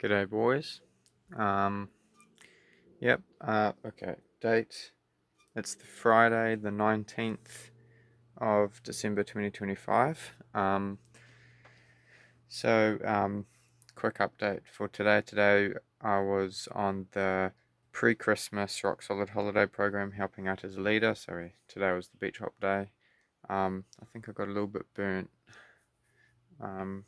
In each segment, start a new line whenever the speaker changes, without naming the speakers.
G'day, boys. Um, okay. Date. It's the Friday, the 19th of December 2025. Quick update for today. Today, I was on the pre-Christmas Rock Solid Holiday program helping out as a leader. Today was the beach hop day. I think I got a little bit burnt. Um,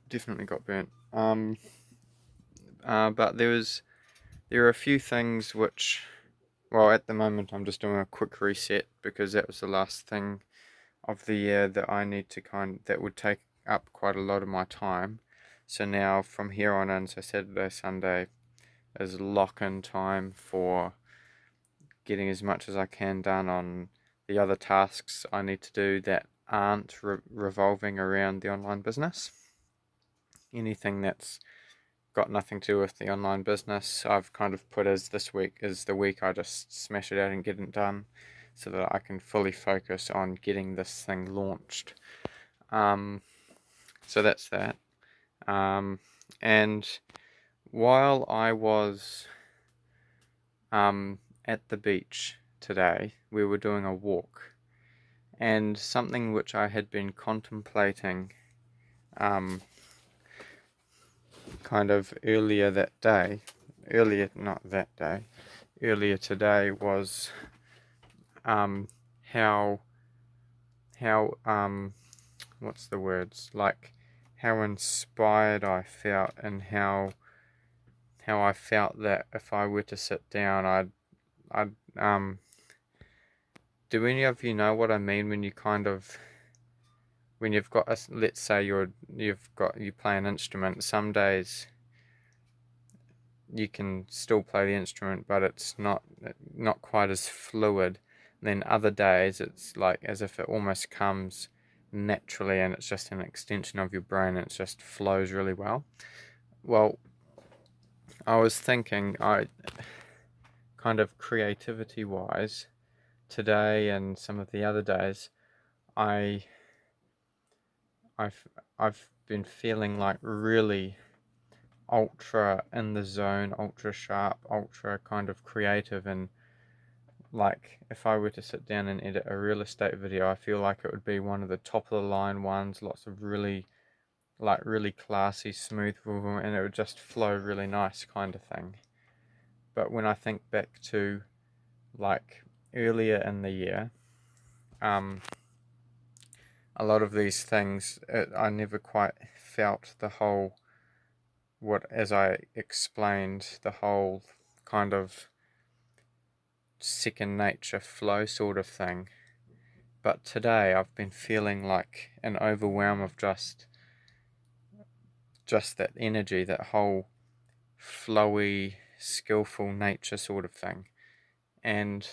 Definitely got burnt. But there are a few things which, well, at the moment I'm just doing a quick reset because that was the last thing of the year that I need to that would take up quite a lot of my time. So now from here on in, so Saturday, Sunday is lock-in time for getting as much as I can done on the other tasks I need to do that aren't revolving around the online business. Anything that's got nothing to do with the online business, I've kind of put as this week is the week I just smash it out and get it done so that I can fully focus on getting this thing launched. So that's that. And while I was at the beach today, we were doing a walk, and something which I had been contemplating kind of earlier today was um, how what's the words, like how inspired I felt and how I felt that if I were to sit down, I'd do any of you know what I mean when you when you've got let's say you play an instrument. Some days you can still play the instrument, but it's not quite as fluid. And then other days it's like as if it almost comes naturally, and it's just an extension of your brain, and it just flows really well. Well, I was thinking, I kind of creativity wise, today and some of the other days, I I've been feeling like really ultra in the zone, ultra sharp, ultra kind of creative, and like if I were to sit down and edit a real estate video, I feel like it would be one of the top of the line ones, lots of really classy, smooth, and it would just flow really nice kind of thing. But when I think back to like earlier in the year, a lot of these things, I never quite felt the whole, as I explained, the whole kind of second nature flow sort of thing. But today I've been feeling like an overwhelm of just that energy, that whole flowy, skillful nature sort of thing. And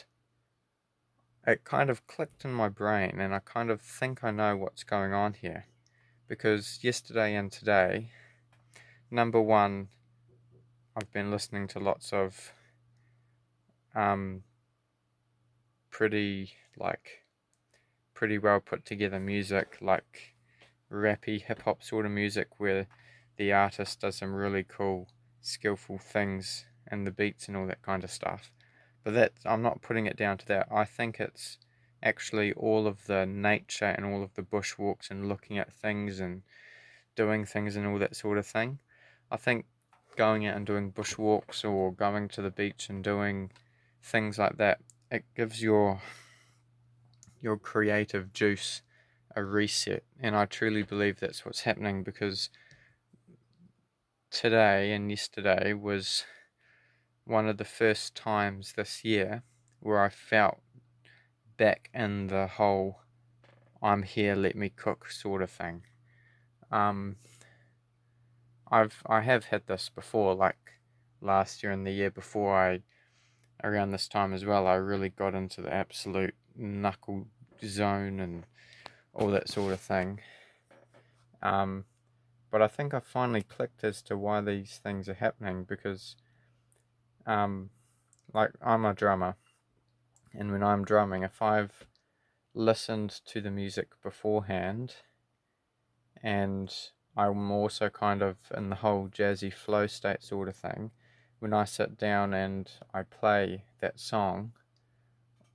it kind of clicked in my brain, and I kind of think I know what's going on here. Because yesterday and today, number one, I've been listening to lots of um, pretty pretty well put together music, like rappy hip hop sort of music, where the artist does some really cool, skillful things and the beats and all that kind of stuff. But I'm not putting it down to that. I think it's actually all of the nature and all of the bushwalks and looking at things and doing things and all that sort of thing. I think going out and doing bushwalks or going to the beach and doing things like that, it gives your creative juice a reset, and I truly believe that's what's happening, because today and yesterday was one of the first times this year where I felt back in the whole I'm here, let me cook sort of thing. Um, I have had this before, like last year and the year before. Around this time as well, I really got into the absolute knuckle zone and all that sort of thing. But I think I finally clicked as to why these things are happening, because like I'm a drummer, and when I'm drumming, if I've listened to the music beforehand and I'm also kind of in the whole jazzy flow state sort of thing. When I sit down and I play that song,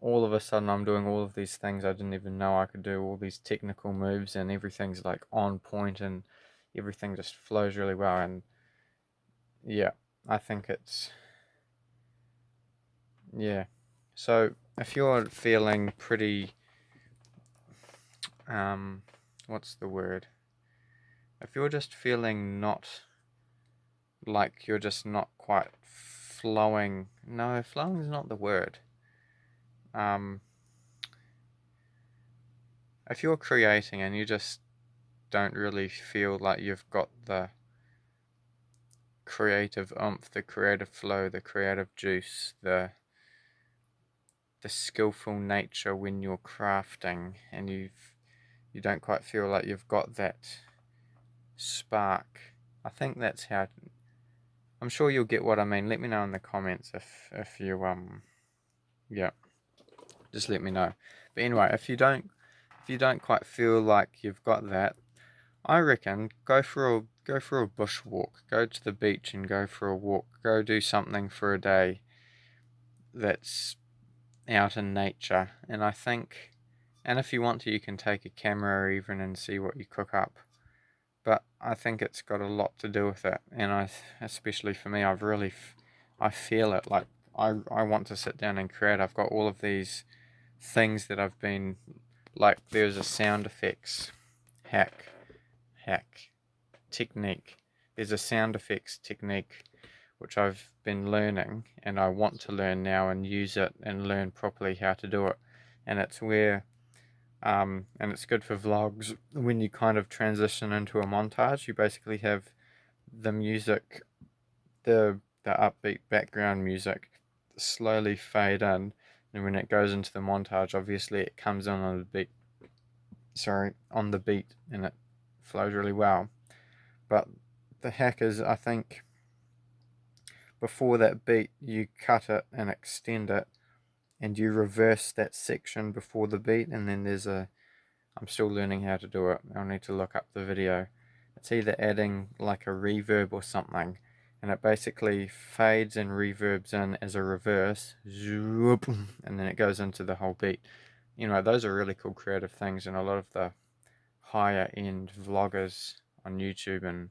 all of a sudden I'm doing all of these things I didn't even know I could do, all these technical moves, and everything's like on point and everything just flows really well. And yeah, I think it's, yeah. So if you're feeling pretty, what's the word? If you're just feeling not like you're just not quite flowing, no, flowing is not the word. Um, if you're creating and you just don't really feel like you've got the creative oomph, the creative flow, the creative juice, the skillful nature when you're crafting, and you don't quite feel like you've got that spark. I think that's how. I'm sure you'll get what I mean. Let me know in the comments if you yeah, just let me know. But anyway, if you don't quite feel like you've got that, I reckon go for a bush walk. Go to the beach and go for a walk. Go do something for a day that's out in nature. And I think, and if you want to, you can take a camera even and see what you cook up. But I think it's got a lot to do with it. And especially for me, I feel it. Like I want to sit down and create. I've got all of these things that I've been, like there's a sound effects hack hack technique. There's a sound effects technique which I've been learning and I want to learn now and use it and learn properly how to do it. And it's where, and it's good for vlogs when you kind of transition into a montage. You basically have the music, the upbeat background music, slowly fade in, and when it goes into the montage, obviously it comes in on the beat. Sorry, on the beat, and it flows really well. But the hack is, I think, before that beat, you cut it and extend it, and you reverse that section before the beat, and then there's a. I'm still learning how to do it. I'll need to look up the video. It's either adding like a reverb or something, and it basically fades and reverbs in as a reverse, and then it goes into the whole beat. You know, those are really cool creative things, and a lot of the higher end vloggers on YouTube and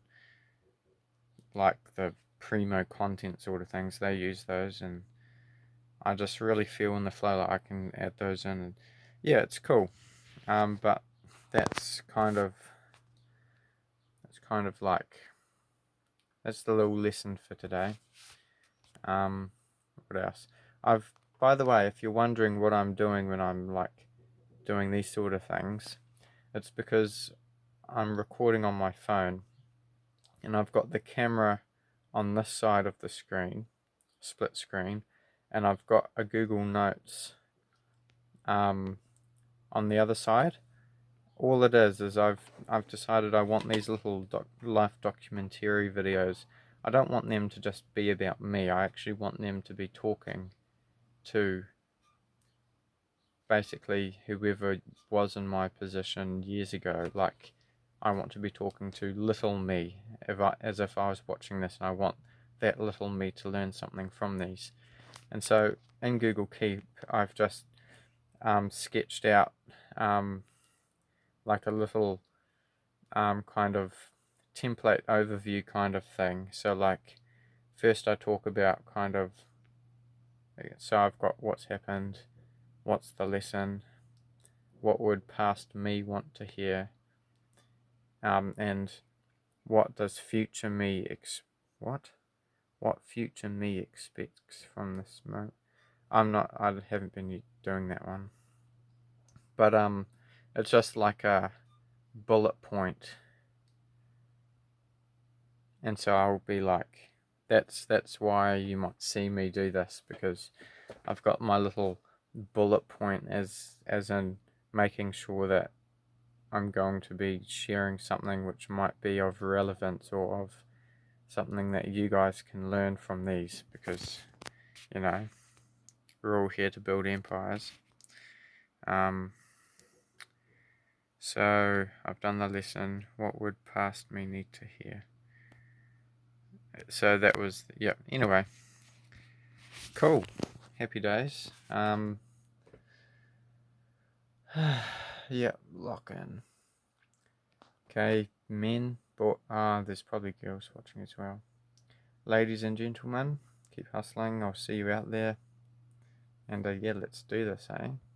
like the primo content sort of things, they use those, and I just really feel in the flow that I can add those in, and yeah, it's cool. But that's kind of like that's the little lesson for today. What else? I've By the way, if you're wondering what I'm doing when I'm like doing these sort of things, it's because I'm recording on my phone and I've got the camera on this side of the screen, split screen, and I've got a Google Notes on the other side. All it is I've decided I want these little life documentary videos. I don't want them to just be about me. I actually want them to be talking to basically whoever was in my position years ago. Like I want to be talking to little me, as if I was watching this, and I want that little me to learn something from these. And so in Google Keep, I've just sketched out like a little kind of template overview kind of thing. So like first I talk about kind of, so I've got what's happened, what's the lesson, what would past me want to hear, and what does future me what future me expects from this moment. I haven't been doing that one, but it's just like a bullet point, and so I'll be like, that's why you might see me do this, because I've got my little bullet point as in making sure that I'm going to be sharing something which might be of relevance or of something that you guys can learn from these, because you know we're all here to build empires. Um, So I've done the lesson. What would past me need to hear? So that was, yeah, anyway. Cool. Happy days. Yeah, lock in. Okay, men, but there's probably girls watching as well. Ladies and gentlemen, keep hustling. I'll see you out there. And yeah, let's do this, eh?